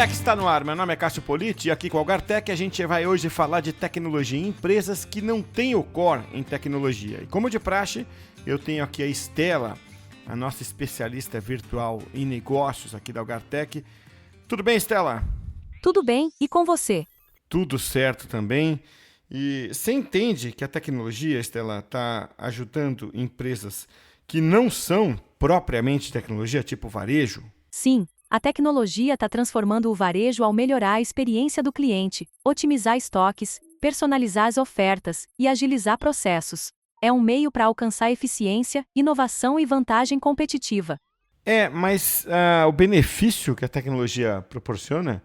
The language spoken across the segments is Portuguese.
Algartech está no ar, meu nome é Cássio Politi e aqui com o Algartech a gente vai hoje falar de tecnologia em empresas que não têm o core em tecnologia. E como de praxe, eu tenho aqui a Estela, a nossa especialista virtual em negócios aqui da Algartech. Tudo bem, Estela? Tudo bem, e com você? Tudo certo também. E você entende que a tecnologia, Estela, está ajudando empresas que não são propriamente tecnologia, tipo varejo? Sim, a tecnologia está transformando o varejo ao melhorar a experiência do cliente, otimizar estoques, personalizar as ofertas e agilizar processos. É um meio para alcançar eficiência, inovação e vantagem competitiva. Mas o benefício que a tecnologia proporciona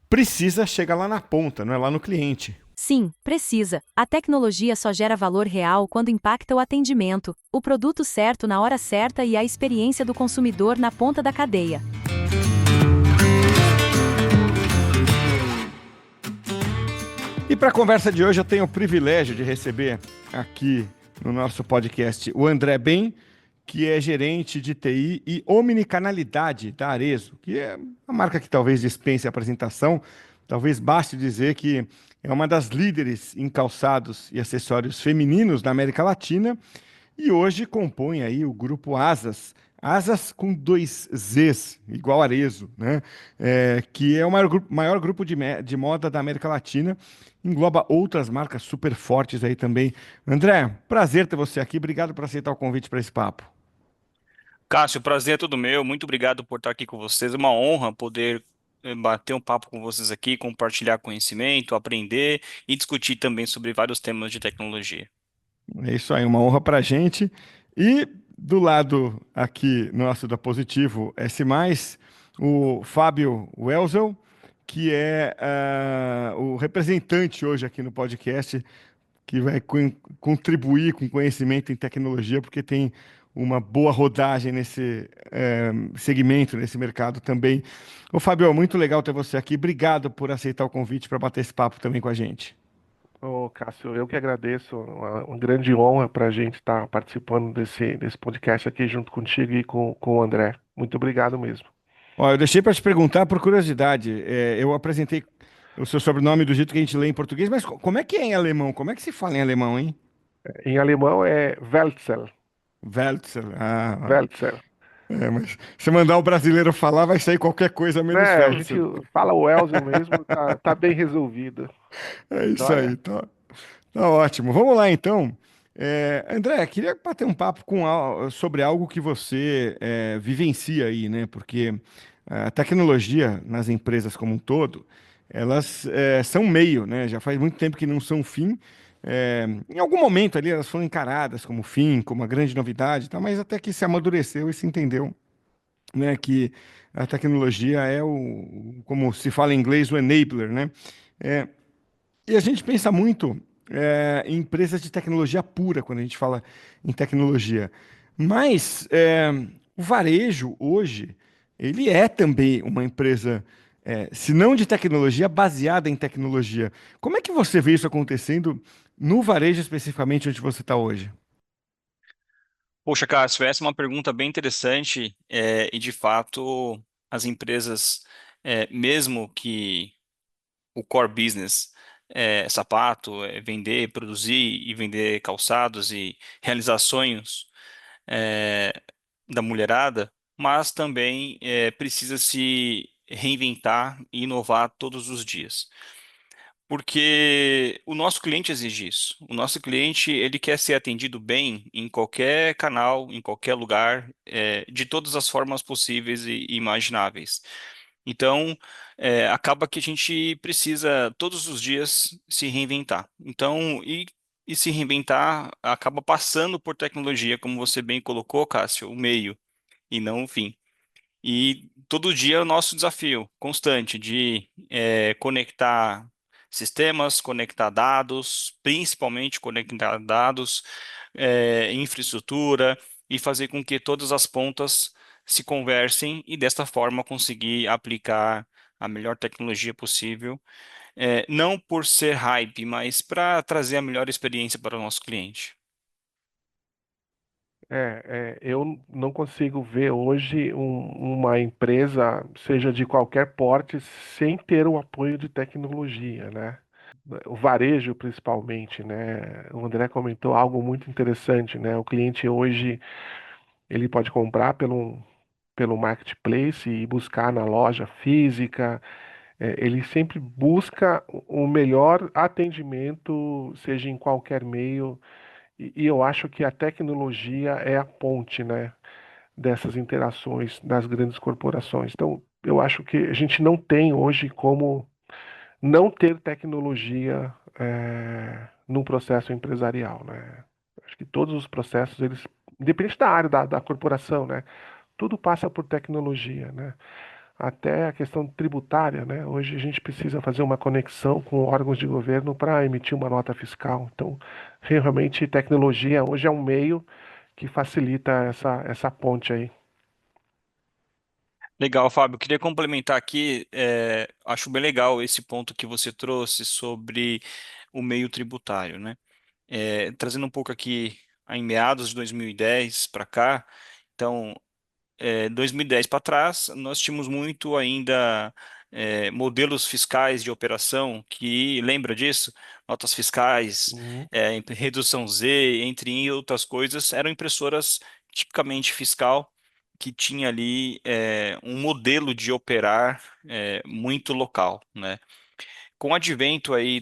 precisa chegar lá na ponta, não é lá no cliente. Sim, precisa. A tecnologia só gera valor real quando impacta o atendimento, o produto certo na hora certa e a experiência do consumidor na ponta da cadeia. E para a conversa de hoje eu tenho o privilégio de receber aqui no nosso podcast o André Ben, que é gerente de TI e omnicanalidade da Arezo, que é uma marca que talvez dispense a apresentação, talvez baste dizer que é uma das líderes em calçados e acessórios femininos da América Latina e hoje compõe aí o grupo Asas, Asas com dois Zs, igual Arezo, né? Que é o maior grupo de moda da América Latina, engloba outras marcas super fortes aí também. André, prazer ter você aqui, obrigado por aceitar o convite para esse papo. Cássio, o prazer é todo meu. Muito obrigado por estar aqui com vocês. É uma honra poder bater um papo com vocês aqui, compartilhar conhecimento, aprender e discutir também sobre vários temas de tecnologia. É isso aí, uma honra para a gente. E do lado aqui nosso da Positivo S+, o Fábio Welzel, que é o representante hoje aqui no podcast, que vai contribuir com conhecimento em tecnologia, porque tem uma boa rodagem nesse segmento, nesse mercado também. Ô, Fábio, muito legal ter você aqui. Obrigado por aceitar o convite para bater esse papo também com a gente. Ô, Cássio, eu que agradeço, uma grande honra para a gente estar participando desse podcast aqui junto contigo e com o André. Muito obrigado mesmo. Ó, eu deixei para te perguntar por curiosidade. Eu apresentei o seu sobrenome do jeito que a gente lê em português, mas como é que é em alemão? Como é que se fala em alemão, hein? Em alemão é Welzel. Weltzel. Welzel. Mas se mandar o brasileiro falar, vai sair qualquer coisa menos A gente Weltzel. fala o Welzel mesmo, tá bem resolvido. É isso aí, Joia? tá ótimo. Vamos lá, então. André, queria bater um papo sobre algo que você vivencia aí, né? Porque a tecnologia nas empresas como um todo, elas são meio, né? Já faz muito tempo que não são fim. Em algum momento ali elas foram encaradas como fim, como uma grande novidade, tá? Mas até que se amadureceu e se entendeu, né? Que a tecnologia é como se fala em inglês, o enabler, né? É, e a gente pensa muito em empresas de tecnologia pura quando a gente fala em tecnologia. Mas o varejo hoje, ele é também uma empresa, se não de tecnologia, baseada em tecnologia. Como é que você vê isso acontecendo no varejo especificamente onde você está hoje? Poxa, Cássio, essa é uma pergunta bem interessante e, de fato, as empresas, mesmo que o core business sapato, vender, produzir e vender calçados e realizar sonhos, eh, da mulherada, mas também precisa se reinventar e inovar todos os dias. Porque o nosso cliente exige isso. O nosso cliente, ele quer ser atendido bem em qualquer canal, em qualquer lugar, de todas as formas possíveis e imagináveis. Então, acaba que a gente precisa todos os dias se reinventar. Então, e se reinventar acaba passando por tecnologia, como você bem colocou, Cássio, o meio e não o fim. E todo dia é o nosso desafio constante de conectar sistemas, conectar dados, principalmente conectar dados, infraestrutura e fazer com que todas as pontas se conversem e desta forma conseguir aplicar a melhor tecnologia possível, não por ser hype, mas para trazer a melhor experiência para o nosso cliente. Eu não consigo ver hoje uma empresa, seja de qualquer porte, sem ter o apoio de tecnologia, né? O varejo, principalmente, né? O André comentou algo muito interessante, né? O cliente hoje, ele pode comprar pelo marketplace e buscar na loja física. Ele sempre busca o melhor atendimento, seja em qualquer meio. E eu acho que a tecnologia é a ponte, né, dessas interações das grandes corporações. Então, eu acho que a gente não tem hoje como não ter tecnologia num processo empresarial, né? Acho que todos os processos, eles, independente da área da corporação, né, tudo passa por tecnologia, né? Até a questão tributária, né? Hoje a gente precisa fazer uma conexão com órgãos de governo para emitir uma nota fiscal. Então, realmente, tecnologia hoje é um meio que facilita essa ponte aí. Legal, Fábio. Queria complementar aqui, acho bem legal esse ponto que você trouxe sobre o meio tributário, né? Trazendo um pouco aqui em meados de 2010 para cá, então, 2010 para trás, nós tínhamos muito ainda modelos fiscais de operação que, lembra disso? Notas fiscais, Uhum. redução Z, entre outras coisas, eram impressoras tipicamente fiscal que tinha ali um modelo de operar muito local, né? Com o advento aí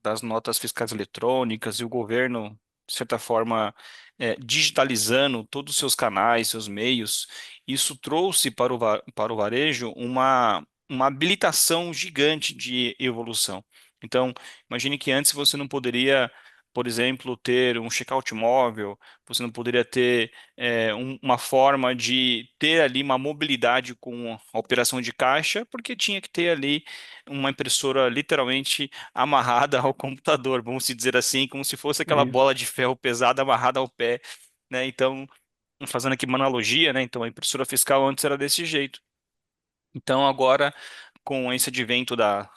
das notas fiscais eletrônicas e o governo, de certa forma, digitalizando todos os seus canais, seus meios, isso trouxe para o varejo uma habilitação gigante de evolução. Então, imagine que antes você não poderia, por exemplo, ter um checkout móvel, você não poderia ter uma forma de ter ali uma mobilidade com a operação de caixa, porque tinha que ter ali uma impressora literalmente amarrada ao computador, vamos se dizer assim, como se fosse aquela Isso, bola de ferro pesada amarrada ao pé, né? Então, fazendo aqui uma analogia, né? Então, a impressora fiscal antes era desse jeito. Então, agora, com esse advento da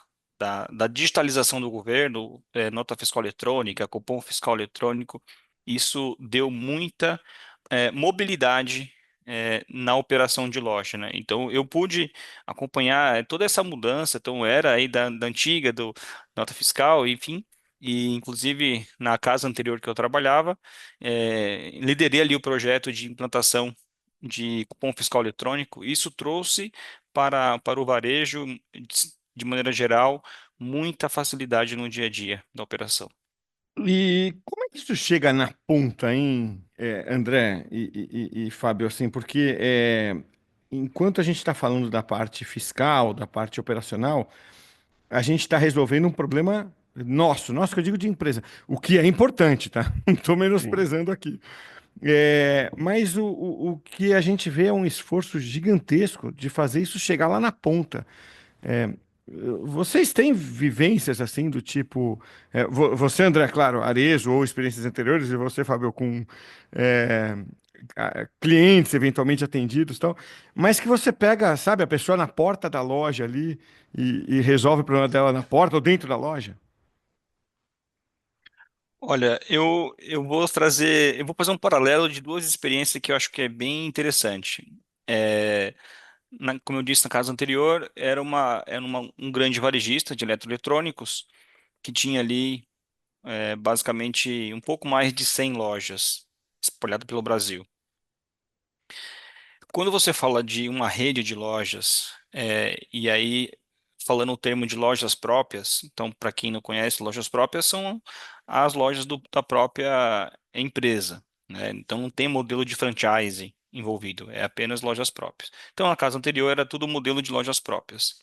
digitalização do governo, nota fiscal eletrônica, cupom fiscal eletrônico, isso deu muita mobilidade na operação de loja, né? Então eu pude acompanhar toda essa mudança, então era aí da antiga do nota fiscal, enfim, e inclusive na casa anterior que eu trabalhava, liderei ali o projeto de implantação de cupom fiscal eletrônico. Isso trouxe para o varejo, de maneira geral, muita facilidade no dia a dia da operação. E como é que isso chega na ponta, hein, André e Fábio, assim, porque enquanto a gente está falando da parte fiscal, da parte operacional, a gente está resolvendo um problema nosso que eu digo de empresa, o que é importante, tá? Não estou sim. menosprezando aqui. Mas o que a gente vê é um esforço gigantesco de fazer isso chegar lá na ponta. É, Vocês têm vivências assim do tipo, você, André, claro, Arezo ou experiências anteriores, e você, Fábio, com é, clientes eventualmente atendidos e tal, mas que você pega, sabe, a pessoa na porta da loja ali e resolve o problema dela na porta ou dentro da loja? Olha, eu vou fazer um paralelo de duas experiências que eu acho que é bem interessante. É, como eu disse na casa anterior, um grande varejista de eletroeletrônicos que tinha ali basicamente um pouco mais de 100 lojas espalhadas pelo Brasil. Quando você fala de uma rede de lojas, e aí falando o termo de lojas próprias, então para quem não conhece, lojas próprias são as lojas da própria empresa, né? Então não tem modelo de franchise envolvido, é apenas lojas próprias. Então na casa anterior era tudo modelo de lojas próprias.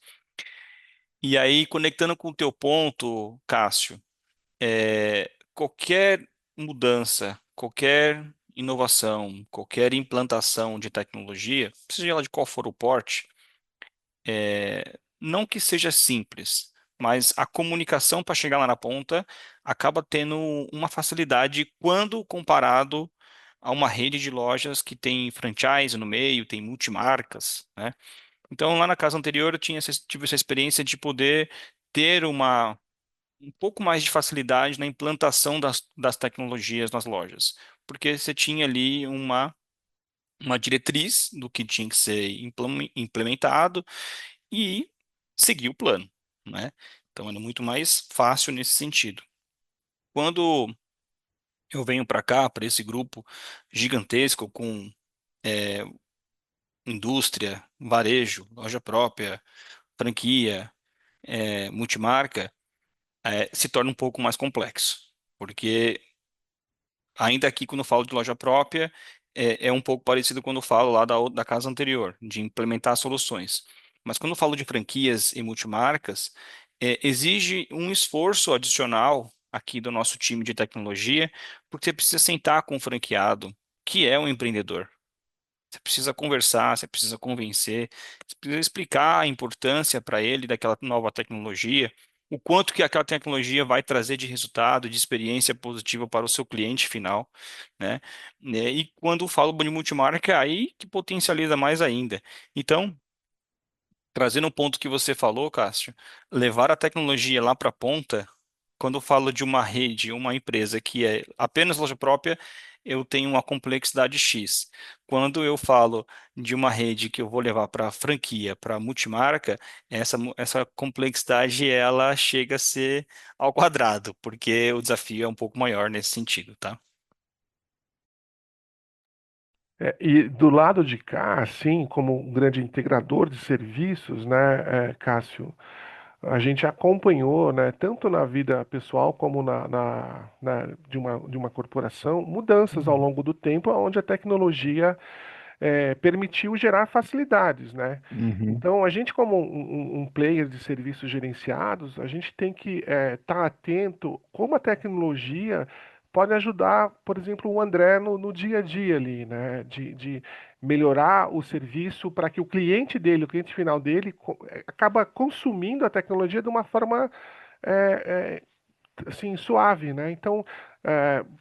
E aí conectando com o teu ponto, Cássio, qualquer mudança, qualquer inovação, qualquer implantação de tecnologia, seja ela de qual for o porte, não que seja simples, mas a comunicação para chegar lá na ponta acaba tendo uma facilidade quando comparado a uma rede de lojas que tem franchise no meio, tem multimarcas, né? Então, lá na casa anterior, tive essa experiência de poder ter um pouco mais de facilidade na implantação das tecnologias nas lojas. porque você tinha ali uma diretriz do que tinha que ser implementado e seguir o plano, né? Então era muito mais fácil nesse sentido. Quando eu venho para cá, para esse grupo gigantesco com é, indústria, varejo, loja própria, franquia, multimarca, se torna um pouco mais complexo, porque ainda aqui, quando eu falo de loja própria, é um pouco parecido quando eu falo lá da casa anterior, de implementar soluções. Mas quando eu falo de franquias e multimarcas, exige um esforço adicional aqui do nosso time de tecnologia, porque você precisa sentar com o franqueado, que é um empreendedor. Você precisa conversar, você precisa convencer, você precisa explicar a importância para ele daquela nova tecnologia, o quanto que aquela tecnologia vai trazer de resultado, de experiência positiva para o seu cliente final, né? E quando falo de multimarca, é aí que potencializa mais ainda. Então, trazendo um ponto que você falou, Cássio, levar a tecnologia lá para a ponta, quando eu falo de uma rede, uma empresa que é apenas loja própria, eu tenho uma complexidade X. Quando eu falo de uma rede que eu vou levar para franquia, para multimarca, essa complexidade ela chega a ser ao quadrado, porque o desafio é um pouco maior nesse sentido, tá? E do lado de cá, assim, como um grande integrador de serviços, né, Cássio, a gente acompanhou, né, tanto na vida pessoal como de uma corporação, mudanças ao Uhum. longo do tempo, onde a tecnologia permitiu gerar facilidades, né? Uhum. Então, a gente, como um player de serviços gerenciados, a gente tem que estar atento como a tecnologia pode ajudar, por exemplo, o André no dia a dia ali, né? De melhorar o serviço para que o cliente dele, o cliente final dele, acaba consumindo a tecnologia de uma forma assim, suave, né? Então,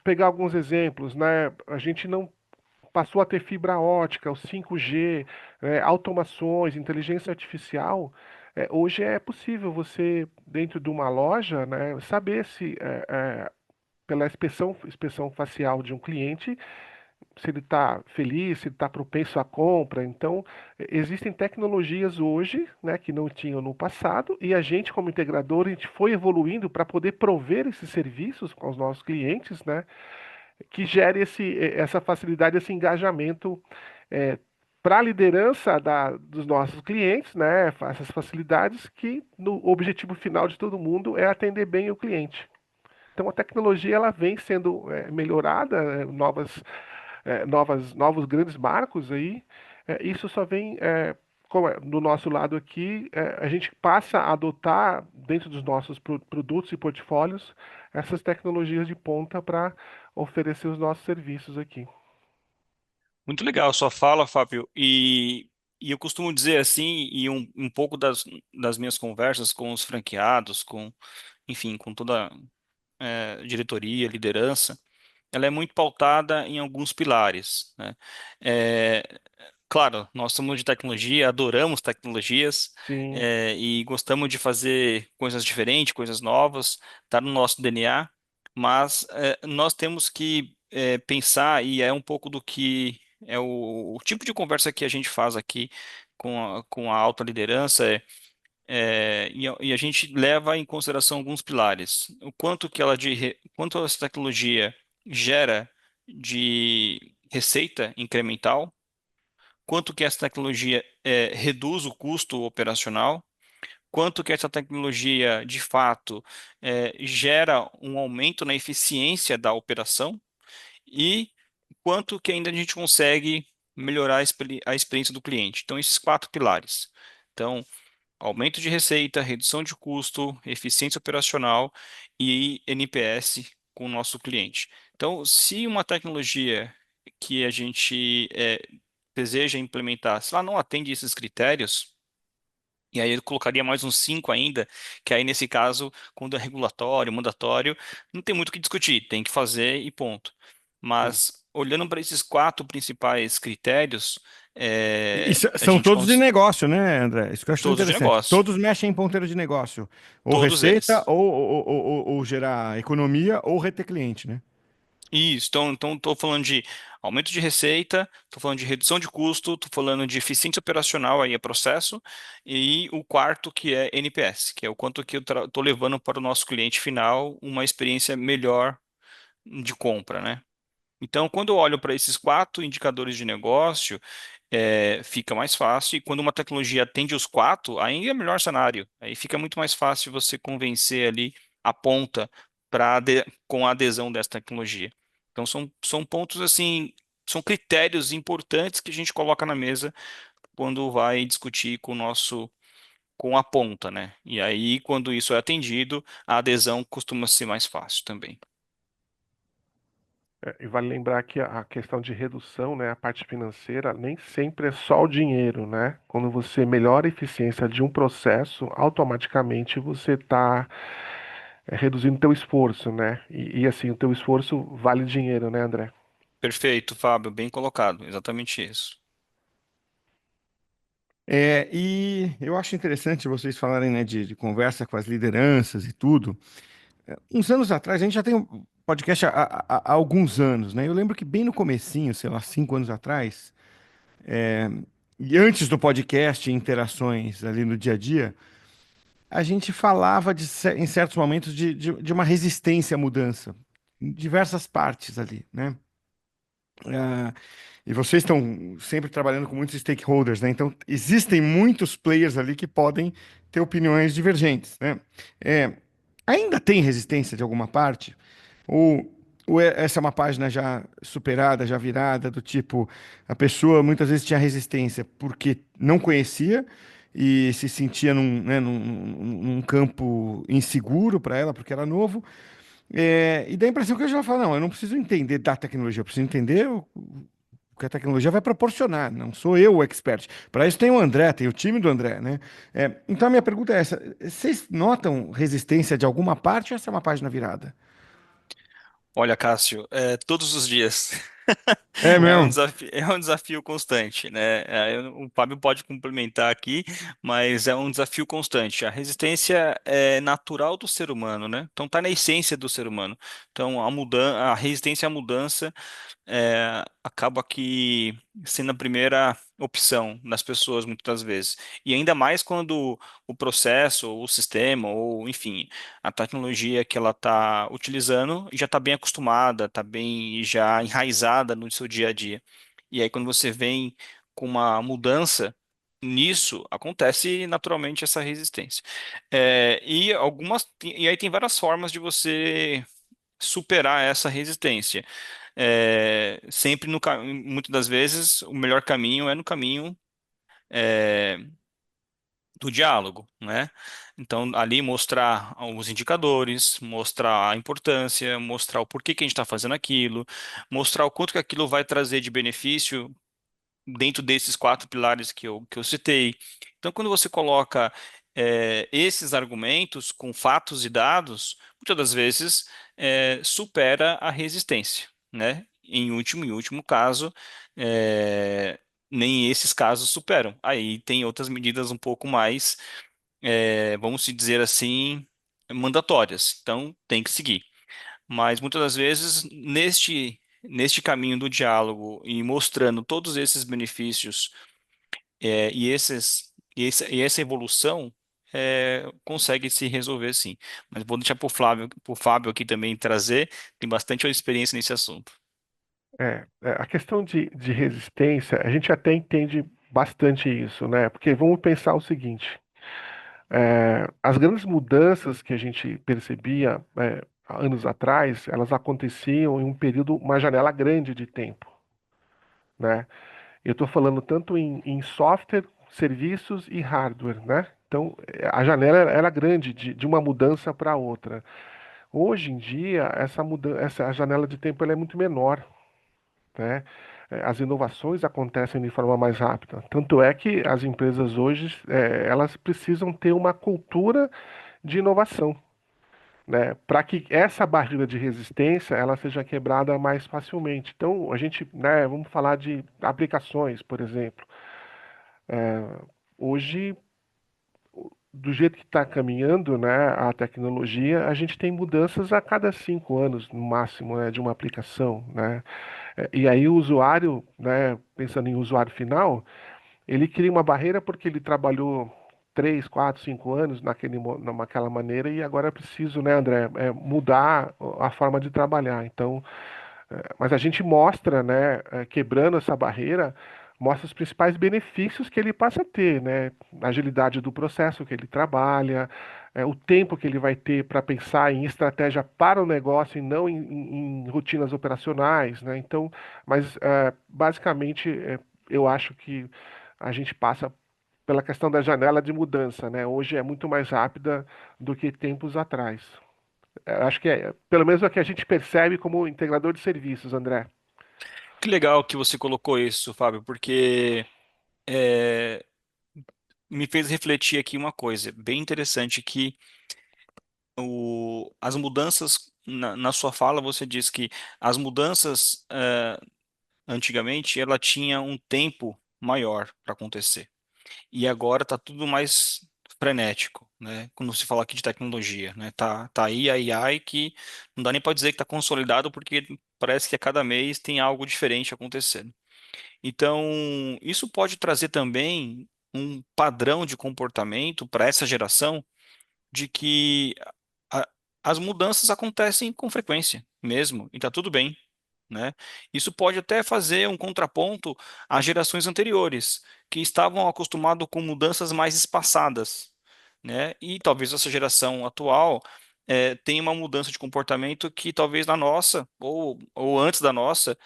pegar alguns exemplos, né? A gente não passou a ter fibra ótica, o 5G, automações, inteligência artificial. Hoje é possível você, dentro de uma loja, né, saber se, pela inspeção facial de um cliente, se ele está feliz, se ele está propenso à compra. Então, existem tecnologias hoje, né, que não tinham no passado, e a gente, como integrador, a gente foi evoluindo para poder prover esses serviços com os nossos clientes, né, que gere essa facilidade, esse engajamento para a liderança dos nossos clientes, né? Essas facilidades que no objetivo final de todo mundo é atender bem o cliente. Então a tecnologia ela vem sendo melhorada, novos grandes marcos aí. Isso só vem do nosso lado aqui, a gente passa a adotar dentro dos nossos produtos e portfólios essas tecnologias de ponta para oferecer os nossos serviços aqui. Muito legal a sua fala, Fábio. E eu costumo dizer assim, e um pouco das minhas conversas com os franqueados, enfim, com toda diretoria, liderança, ela é muito pautada em alguns pilares, né? É, claro, nós somos de tecnologia, adoramos tecnologias, Sim, e gostamos de fazer coisas diferentes, coisas novas, tá no nosso DNA, mas nós temos que pensar, e é um pouco do que é o tipo de conversa que a gente faz aqui com a alta liderança, e a gente leva em consideração alguns pilares. O quanto que quanto essa tecnologia gera de receita incremental, quanto que essa tecnologia reduz o custo operacional, quanto que essa tecnologia, de fato, gera um aumento na eficiência da operação e quanto que ainda a gente consegue melhorar a experiência do cliente. Então, esses quatro pilares. Então, aumento de receita, redução de custo, eficiência operacional e NPS com o nosso cliente. Então, se uma tecnologia que a gente deseja implementar, se ela não atende esses critérios, e aí eu colocaria mais uns cinco ainda, que aí nesse caso, quando é regulatório, mandatório, não tem muito o que discutir, tem que fazer e ponto. sim. Mas olhando para esses quatro principais critérios, E a são gente todos de negócio, né, André? Isso que eu acho todos de interessante. negócio, Todos mexem em ponteiro de negócio. Ou todos receita, eles. ou gerar economia, ou reter cliente, né? Isso, então estou falando de aumento de receita, estou falando de redução de custo, estou falando de eficiência operacional, aí é processo, e o quarto que é NPS, que é o quanto que eu estou levando para o nosso cliente final uma experiência melhor de compra, né? Então, quando eu olho para esses quatro indicadores de negócio, fica mais fácil. E quando uma tecnologia atende os quatro, aí é o melhor cenário. Aí fica muito mais fácil você convencer ali a ponta com a adesão dessa tecnologia. Então, são pontos assim, são critérios importantes que a gente coloca na mesa quando vai discutir com a ponta, né? E aí, quando isso é atendido, a adesão costuma ser mais fácil também. E vale lembrar que a questão de redução, né, a parte financeira, nem sempre é só o dinheiro, né? Quando você melhora a eficiência de um processo, automaticamente você está reduzindo o teu esforço, né? E assim, o teu esforço vale dinheiro, né, André? Perfeito, Fábio, bem colocado, exatamente isso. E eu acho interessante vocês falarem, né, de conversa com as lideranças e tudo. Uns anos atrás, a gente já tem um podcast há alguns anos, né? Eu lembro que bem no comecinho, sei lá, 5 anos atrás, e antes do podcast, interações ali no dia a dia, a gente falava em certos momentos de uma resistência à mudança, em diversas partes ali, né? Ah, e vocês estão sempre trabalhando com muitos stakeholders, né? Então, existem muitos players ali que podem ter opiniões divergentes, né? É, ainda tem resistência de alguma parte? Ou, essa é uma página já superada, já virada, do tipo, a pessoa muitas vezes tinha resistência porque não conhecia e se sentia num campo inseguro para ela, porque era novo. E dá a impressão que hoje ela fala, não, eu não preciso entender da tecnologia, eu preciso entender o que a tecnologia vai proporcionar, não sou eu o expert. Para isso tem o André, tem o time do André, né? Então a minha pergunta é essa, vocês notam resistência de alguma parte ou essa é uma página virada? Olha, Cássio, todos os dias. É mesmo? É um desafio constante, né? O Fábio pode complementar aqui, mas é um desafio constante. A resistência é natural do ser humano, né? Então está na essência do ser humano. Então a resistência à mudança acaba aqui sendo a primeira opção das pessoas muitas das vezes. E ainda mais quando o processo, ou o sistema, ou enfim, a tecnologia que ela está utilizando já está bem acostumada, está bem já enraizada no seu dia a dia. E aí quando você vem com uma mudança nisso, acontece naturalmente essa resistência. E aí tem várias formas de você superar essa resistência. Sempre muitas das vezes o melhor caminho é no caminho é, do diálogo, né? Então ali mostrar os indicadores, mostrar a importância, mostrar o porquê que a gente está fazendo aquilo, mostrar o quanto que aquilo vai trazer de benefício dentro desses quatro pilares que eu citei. Então, quando você coloca esses argumentos com fatos e dados, muitas das vezes supera a resistência, né? Em último caso, eh, nem esses casos superam. Aí tem outras medidas um pouco mais, vamos se dizer assim, mandatórias. Então, tem que seguir. Mas muitas das vezes, neste caminho do diálogo e mostrando todos esses benefícios e essa evolução consegue se resolver sim. Mas vou deixar para o Fábio aqui também trazer, tem bastante experiência nesse assunto. A questão de resistência, a gente até entende bastante isso, né? Porque vamos pensar o seguinte: as grandes mudanças que a gente percebia há anos atrás, elas aconteciam em um período, uma janela grande de tempo, né? Eu estou falando tanto em software, serviços e hardware, né? Então, a janela era grande de uma mudança para outra. Hoje em dia, essa janela de tempo ela é muito menor, né? As inovações acontecem de forma mais rápida. Tanto é que as empresas hoje, elas precisam ter uma cultura de inovação, né? Para que essa barreira de resistência ela seja quebrada mais facilmente. Então, a gente, né, vamos falar de aplicações, por exemplo. Hoje do jeito que está caminhando, né, a tecnologia, a gente tem mudanças a cada 5 anos, no máximo, né, de uma aplicação, né? E aí o usuário, né, pensando em usuário final, ele cria uma barreira porque ele trabalhou 3, 4, 5 anos naquela maneira e agora é preciso, né, André, mudar a forma de trabalhar. Então, mas a gente mostra, né, quebrando essa barreira, mostra os principais benefícios que ele passa a ter, né? A agilidade do processo que ele trabalha, o tempo que ele vai ter para pensar em estratégia para o negócio e não em rotinas operacionais, né? Então, mas basicamente eu acho que a gente passa pela questão da janela de mudança, né? Hoje é muito mais rápida do que tempos atrás. Acho que pelo menos é o que a gente percebe como integrador de serviços, André. Que legal que você colocou isso, Fábio, porque é, me fez refletir aqui uma coisa bem interessante que as mudanças na sua fala você diz que as mudanças antigamente ela tinha um tempo maior para acontecer e agora está tudo mais frenético, né? Quando se fala aqui de tecnologia, né? Tá aí a AI que não dá nem para dizer que está consolidado porque parece que a cada mês tem algo diferente acontecendo. Então, isso pode trazer também um padrão de comportamento para essa geração de que a- as mudanças acontecem com frequência mesmo, e está tudo bem, né? Isso pode até fazer um contraponto às gerações anteriores, que estavam acostumados com mudanças mais espaçadas, né? E talvez essa geração atual tenha uma mudança de comportamento que talvez na nossa, ou antes da nossa,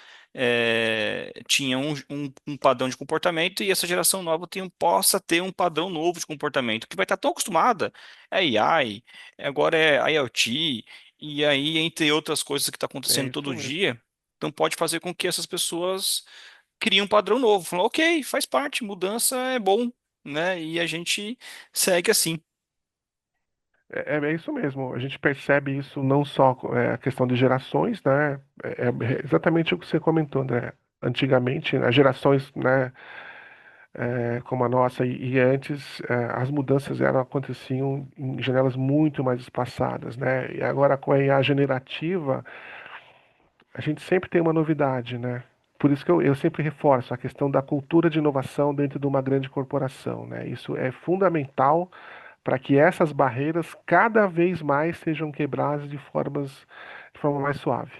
tinha um padrão de comportamento e essa geração nova possa ter um padrão novo de comportamento, que vai estar tão acostumada. É AI, agora é IoT, e aí, entre outras coisas que está É acontecendo isso todo mesmo. dia, então pode fazer com que essas pessoas criem um padrão novo. Falam, ok, faz parte, mudança é bom, né? E a gente segue assim. É isso mesmo. A gente percebe isso não só a questão de gerações, né? É exatamente o que você comentou, né? Antigamente, as gerações, né, como a nossa e antes, as mudanças eram aconteciam em janelas muito mais espaçadas, né? E agora com a IA generativa, a gente sempre tem uma novidade, né? Por isso que eu sempre reforço a questão da cultura de inovação dentro de uma grande corporação, né? Isso é fundamental para que essas barreiras cada vez mais sejam quebradas de forma mais suave.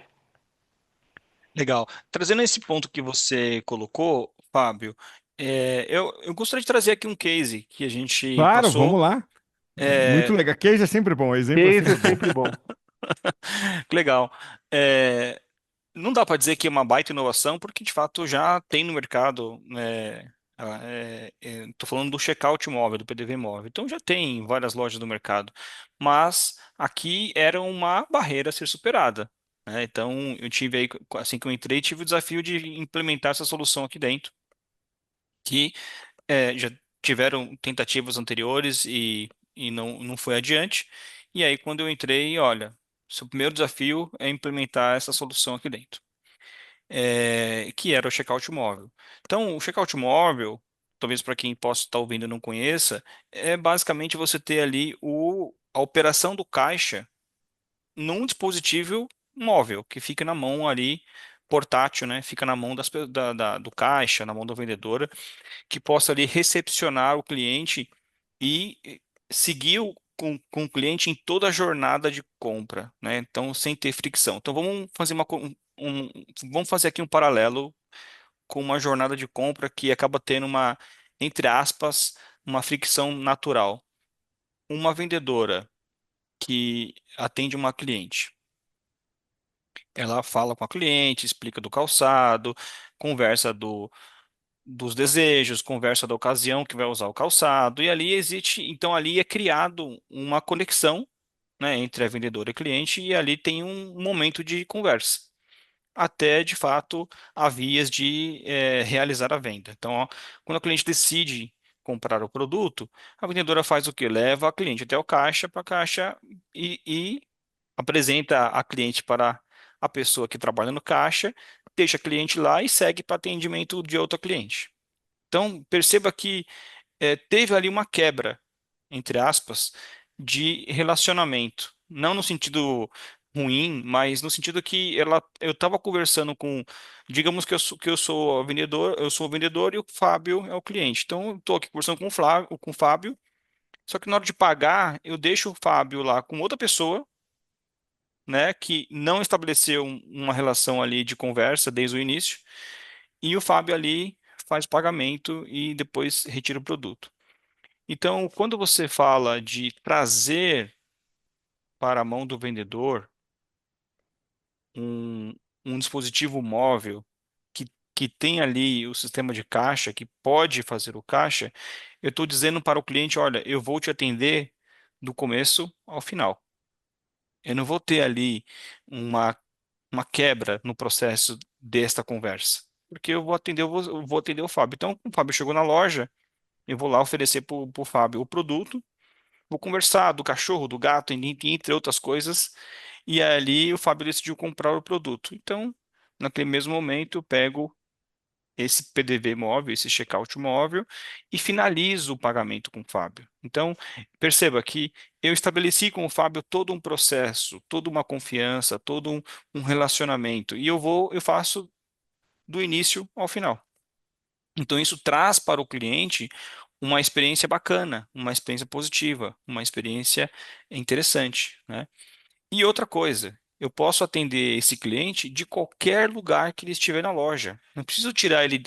Legal. Trazendo esse ponto que você colocou, Fábio, eu gostaria de trazer aqui um case que a gente Claro, passou. vamos lá. Muito É, legal. Case é sempre bom, exemplo é Case é sempre bom. sempre bom. que legal. É, não dá para dizer que é uma baita inovação, porque de fato já tem no mercado. Estou falando do checkout móvel, do PDV móvel. Então já tem em várias lojas do mercado. Mas aqui era uma barreira a ser superada, né? Então eu tive aí, assim que eu entrei, tive o desafio de implementar essa solução aqui dentro, que já tiveram tentativas anteriores e não foi adiante. E aí quando eu entrei, olha, seu primeiro desafio é implementar essa solução aqui dentro que era o checkout móvel. Então, o checkout móvel, talvez para quem possa estar ouvindo e não conheça, é basicamente você ter ali a operação do caixa num dispositivo móvel, que fica na mão ali, portátil, né? Fica na mão do caixa, na mão da vendedora, que possa ali recepcionar o cliente e seguir com o cliente em toda a jornada de compra, né? Então, sem ter fricção. Então, vamos fazer vamos fazer aqui um paralelo com uma jornada de compra que acaba tendo entre aspas, uma fricção natural. Uma vendedora que atende uma cliente, ela fala com a cliente, explica do calçado, conversa dos desejos, conversa da ocasião que vai usar o calçado, e ali existe, então ali é criado uma conexão, né, entre a vendedora e a cliente, e ali tem um momento de conversa, até de fato a vias de realizar a venda. Então, ó, quando o cliente decide comprar o produto, a vendedora faz o quê? Leva a cliente até o caixa, para a caixa e apresenta a cliente para a pessoa que trabalha no caixa, deixa a cliente lá e segue para atendimento de outra cliente. Então, perceba que teve ali uma quebra, entre aspas, de relacionamento. Não no sentido ruim, mas no sentido que eu estava conversando com, digamos que eu sou vendedor, eu sou o vendedor e o Fábio é o cliente. Então, eu estou aqui conversando com o Fábio, só que na hora de pagar, eu deixo o Fábio lá com outra pessoa, né, que não estabeleceu uma relação ali de conversa desde o início, e o Fábio ali faz o pagamento e depois retira o produto. Então, quando você fala de trazer para a mão do vendedor um, um dispositivo móvel que, que tem ali o sistema de caixa, que pode fazer o caixa, eu estou dizendo para o cliente, olha, eu vou te atender do começo ao final. Eu não vou ter ali uma, uma quebra no processo desta conversa, porque eu vou atender o Fábio. Então, o Fábio chegou na loja, eu vou lá oferecer para o Fábio o produto, vou conversar do cachorro, do gato, entre outras coisas, e ali o Fábio decidiu comprar o produto. Então, naquele mesmo momento, eu pego esse PDV móvel, esse checkout móvel, e finalizo o pagamento com o Fábio. Então, perceba que eu estabeleci com o Fábio todo um processo, toda uma confiança, todo um relacionamento, e eu faço do início ao final. Então, isso traz para o cliente uma experiência bacana, uma experiência positiva, uma experiência interessante, né? E outra coisa, eu posso atender esse cliente de qualquer lugar que ele estiver na loja. Não preciso tirar ele.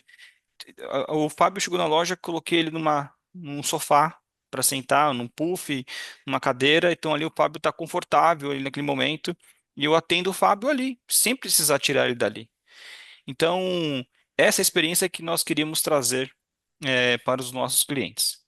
O Fábio chegou na loja, coloquei ele num sofá para sentar, num puff, numa cadeira. Então ali o Fábio está confortável ali naquele momento e eu atendo o Fábio ali, sem precisar tirar ele dali. Então, essa é a experiência que nós queríamos trazer para os nossos clientes.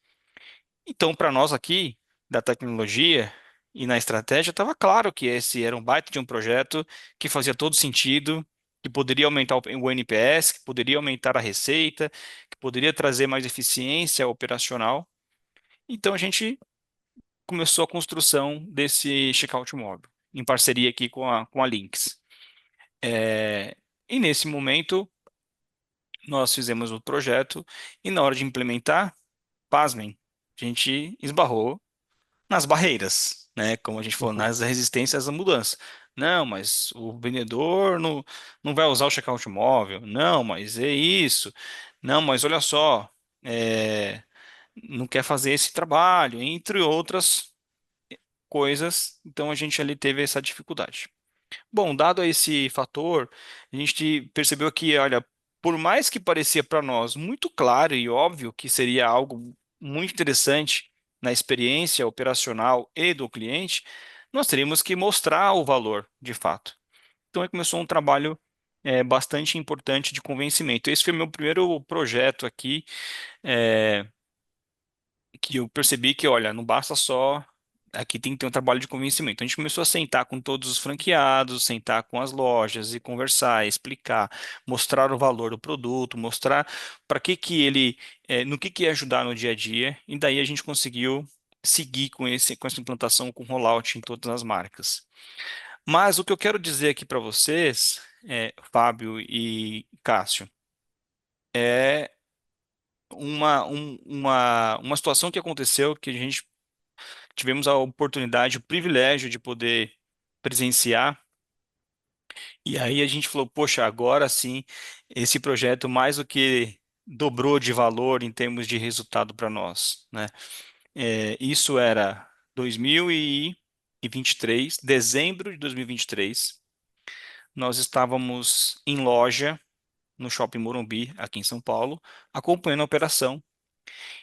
Então, para nós aqui, da tecnologia e na estratégia, estava claro que esse era um baita de um projeto que fazia todo sentido, que poderia aumentar o NPS, que poderia aumentar a receita, que poderia trazer mais eficiência operacional. Então, a gente começou a construção desse checkout móvel, em parceria aqui com a Lynx. É, e nesse momento, nós fizemos o projeto e na hora de implementar, pasmem, a gente esbarrou nas barreiras, né? Como a gente falou, nas resistências à mudança. Não, mas o vendedor não vai usar o checkout móvel. Não, mas é isso. Não, mas olha só, não quer fazer esse trabalho, entre outras coisas. Então a gente ali teve essa dificuldade. Bom, dado esse fator, a gente percebeu que, olha, por mais que parecia para nós muito claro e óbvio que seria algo muito interessante na experiência operacional e do cliente, nós teríamos que mostrar o valor de fato. Então, aí começou um trabalho bastante importante de convencimento. Esse foi meu primeiro projeto aqui, é, que eu percebi que, olha, não basta só. Aqui tem que ter um trabalho de convencimento. A gente começou a sentar com todos os franqueados, sentar com as lojas e conversar, explicar, mostrar o valor do produto, mostrar para que ele, no que ia ajudar no dia a dia. E daí a gente conseguiu seguir com essa implantação, com rollout em todas as marcas. Mas o que eu quero dizer aqui para vocês, Fábio e Cássio, é uma situação que aconteceu que a gente tivemos a oportunidade, o privilégio de poder presenciar. E aí a gente falou, poxa, agora sim, esse projeto mais do que dobrou de valor em termos de resultado para nós, né? Isso era 2023, dezembro de 2023. Nós estávamos em loja no Shopping Morumbi, aqui em São Paulo, acompanhando a operação.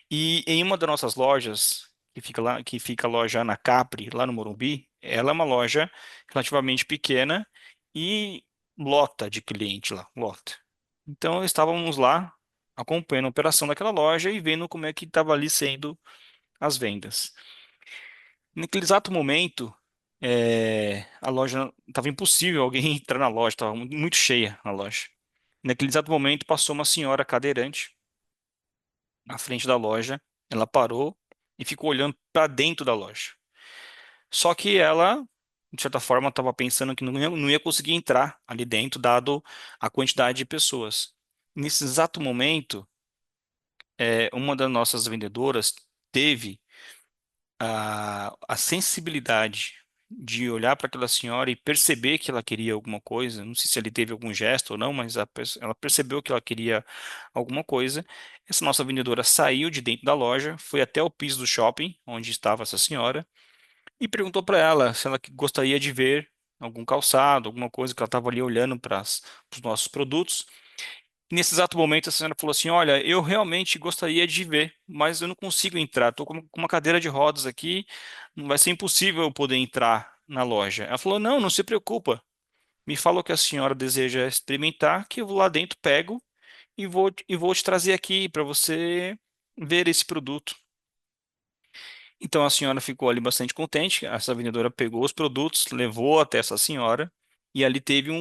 E em uma das nossas lojas, que fica lá, que fica a loja Ana Capri, lá no Morumbi, ela é uma loja relativamente pequena e lota de cliente lá, lota. Então estávamos lá acompanhando a operação daquela loja e vendo como é que estava ali sendo as vendas. Naquele exato momento, a loja estava impossível alguém entrar na loja, estava muito cheia a loja. Naquele exato momento passou uma senhora cadeirante na frente da loja. Ela parou e ficou olhando para dentro da loja. Só que ela, de certa forma, estava pensando que não ia conseguir entrar ali dentro, dado a quantidade de pessoas. Nesse exato momento, uma das nossas vendedoras teve a sensibilidade de olhar para aquela senhora e perceber que ela queria alguma coisa, não sei se ele teve algum gesto ou não, mas ela percebeu que ela queria alguma coisa. Essa nossa vendedora saiu de dentro da loja, foi até o piso do shopping, onde estava essa senhora, e perguntou para ela se ela gostaria de ver algum calçado, alguma coisa que ela estava ali olhando para os nossos produtos. Nesse exato momento, a senhora falou assim: Olha, eu realmente gostaria de ver, mas eu não consigo entrar. Estou com uma cadeira de rodas aqui, não vai ser impossível eu poder entrar na loja. Ela falou: Não, não se preocupa. Me fala o que a senhora deseja experimentar, que eu vou lá dentro, pego e vou te trazer aqui para você ver esse produto. Então a senhora ficou ali bastante contente. Essa vendedora pegou os produtos, levou até essa senhora e ali teve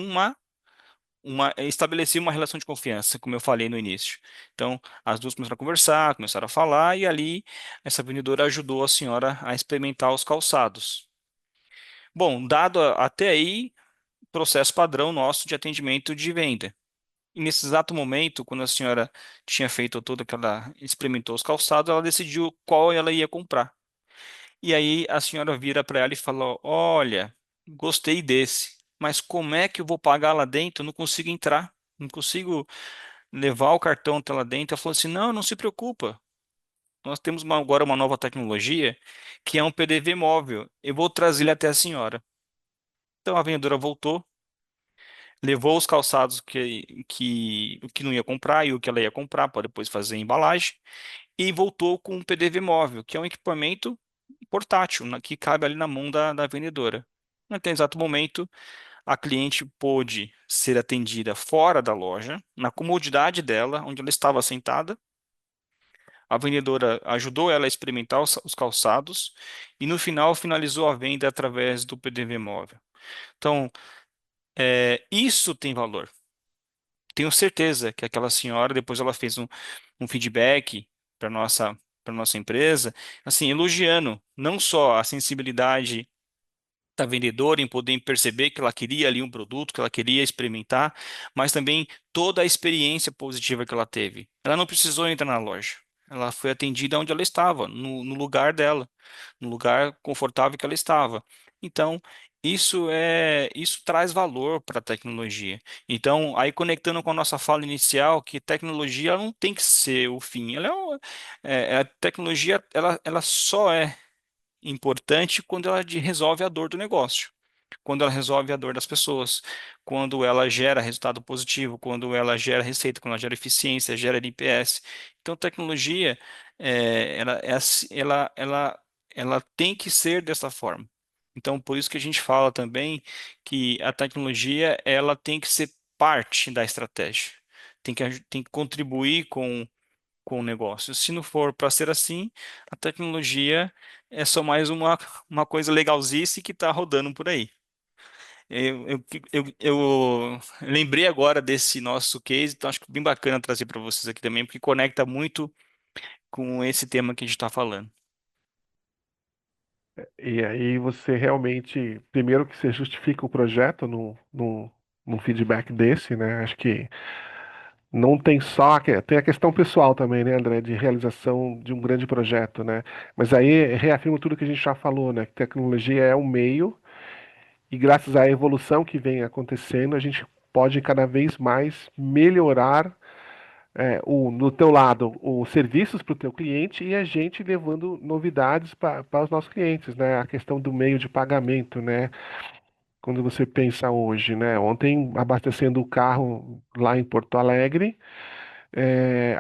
estabelecer uma relação de confiança, como eu falei no início. Então, as duas começaram a conversar, começaram a falar, e ali essa vendedora ajudou a senhora a experimentar os calçados. Bom, dado até aí, processo padrão nosso de atendimento de venda. E nesse exato momento, quando a senhora tinha feito toda aquela, experimentou os calçados, ela decidiu qual ela ia comprar. E aí a senhora vira para ela e fala: Olha, gostei desse, mas como é que eu vou pagar lá dentro? Eu não consigo entrar, não consigo levar o cartão até lá dentro. Ela falou assim: Não, não se preocupa. Nós temos agora uma nova tecnologia que é um PDV móvel. Eu vou trazer ele até a senhora. Então a vendedora voltou, levou os calçados o que não ia comprar e o que ela ia comprar para depois fazer a embalagem e voltou com um PDV móvel, que é um equipamento portátil, que cabe ali na mão da vendedora. Naquele exato momento, a cliente pôde ser atendida fora da loja, na comodidade dela, onde ela estava sentada. A vendedora ajudou ela a experimentar os calçados e no final finalizou a venda através do PDV móvel. Então, isso tem valor. Tenho certeza que aquela senhora, depois ela fez um feedback para nossa empresa, assim, elogiando não só a sensibilidade da vendedora em poder perceber que ela queria ali um produto, que ela queria experimentar, mas também toda a experiência positiva que ela teve. Ela não precisou entrar na loja. Ela foi atendida onde ela estava, no lugar dela, no lugar confortável que ela estava. Então, isso traz valor para a tecnologia. Então, aí conectando com a nossa fala inicial, que tecnologia ela não tem que ser o fim. A tecnologia ela só é importante quando ela resolve a dor do negócio, quando ela resolve a dor das pessoas, quando ela gera resultado positivo, quando ela gera receita, quando ela gera eficiência, gera NPS. Então, tecnologia, ela tem que ser dessa forma. Então, por isso que a gente fala também que a tecnologia, ela tem que ser parte da estratégia. Tem que contribuir com o negócio. Se não for para ser assim, a tecnologia é só mais uma coisa legalzice que está rodando por aí. Eu lembrei agora desse nosso case, então acho que é bem bacana trazer para vocês aqui também, porque conecta muito com esse tema que a gente está falando. E aí você realmente, primeiro que você justifica o projeto num feedback desse, né? Acho que não tem só, tem a questão pessoal também, né, André, de realização de um grande projeto, né? Mas aí reafirma tudo que a gente já falou, né? Que tecnologia é um meio e graças à evolução que vem acontecendo, a gente pode cada vez mais melhorar no teu lado os serviços para o teu cliente e a gente levando novidades para os nossos clientes, né? A questão do meio de pagamento, né? Quando você pensa hoje, né? Ontem abastecendo o carro lá em Porto Alegre,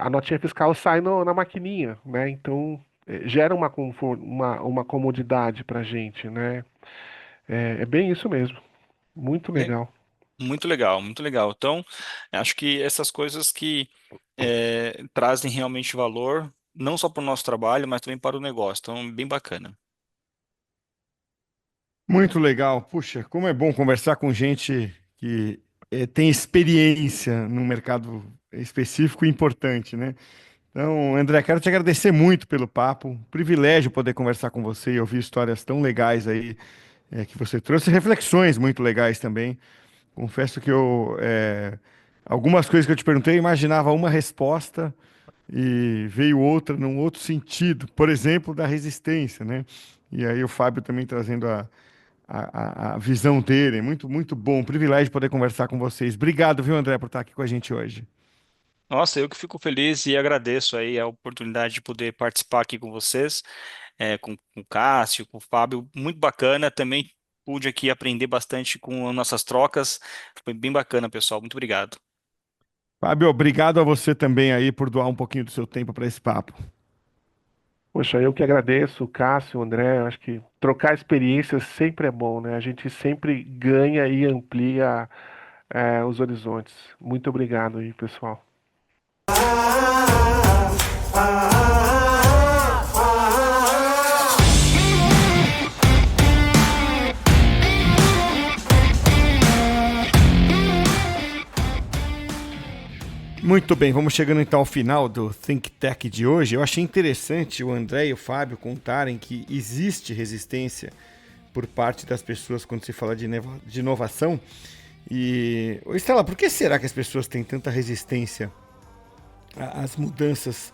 a notinha fiscal sai na maquininha, né? Então gera uma comodidade para a gente, né? É bem isso mesmo. Muito É, legal. muito legal, muito legal. Então, acho que essas coisas que trazem realmente valor, não só para o nosso trabalho, mas também para o negócio. Então, bem bacana. Muito legal. Puxa, como é bom conversar com gente que tem experiência num mercado específico e importante, né? Então, André, quero te agradecer muito pelo papo. Um privilégio poder conversar com você e ouvir histórias tão legais aí que você trouxe, reflexões muito legais também. Confesso que algumas coisas que eu te perguntei, eu imaginava uma resposta e veio outra num outro sentido, por exemplo, da resistência, né? E aí o Fábio também trazendo a visão dele. Muito, muito bom. Um privilégio poder conversar com vocês. Obrigado, viu, André, por estar aqui com a gente hoje. Nossa, eu que fico feliz e agradeço aí a oportunidade de poder participar aqui com vocês, com o Cássio, com o Fábio, muito bacana. Também pude aqui aprender bastante com as nossas trocas. Foi bem bacana, pessoal. Muito obrigado. Fábio, obrigado a você também aí por doar um pouquinho do seu tempo para esse papo. Poxa, eu que agradeço, Cássio, André. Acho que trocar experiências sempre é bom, né? A gente sempre ganha e amplia, os horizontes. Muito obrigado aí, pessoal. Muito bem, vamos chegando então ao final do Think Tech de hoje. Eu achei interessante o André e o Fábio contarem que existe resistência por parte das pessoas quando se fala de inovação. E, Estela, por que será que as pessoas têm tanta resistência às mudanças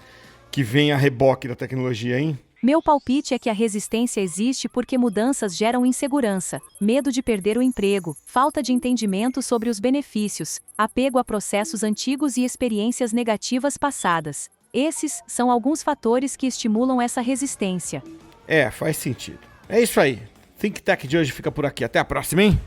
que vêm a reboque da tecnologia, hein? Meu palpite é que a resistência existe porque mudanças geram insegurança, medo de perder o emprego, falta de entendimento sobre os benefícios, apego a processos antigos e experiências negativas passadas. Esses são alguns fatores que estimulam essa resistência. Faz sentido. É isso aí. Think Tech de hoje fica por aqui. Até a próxima, hein?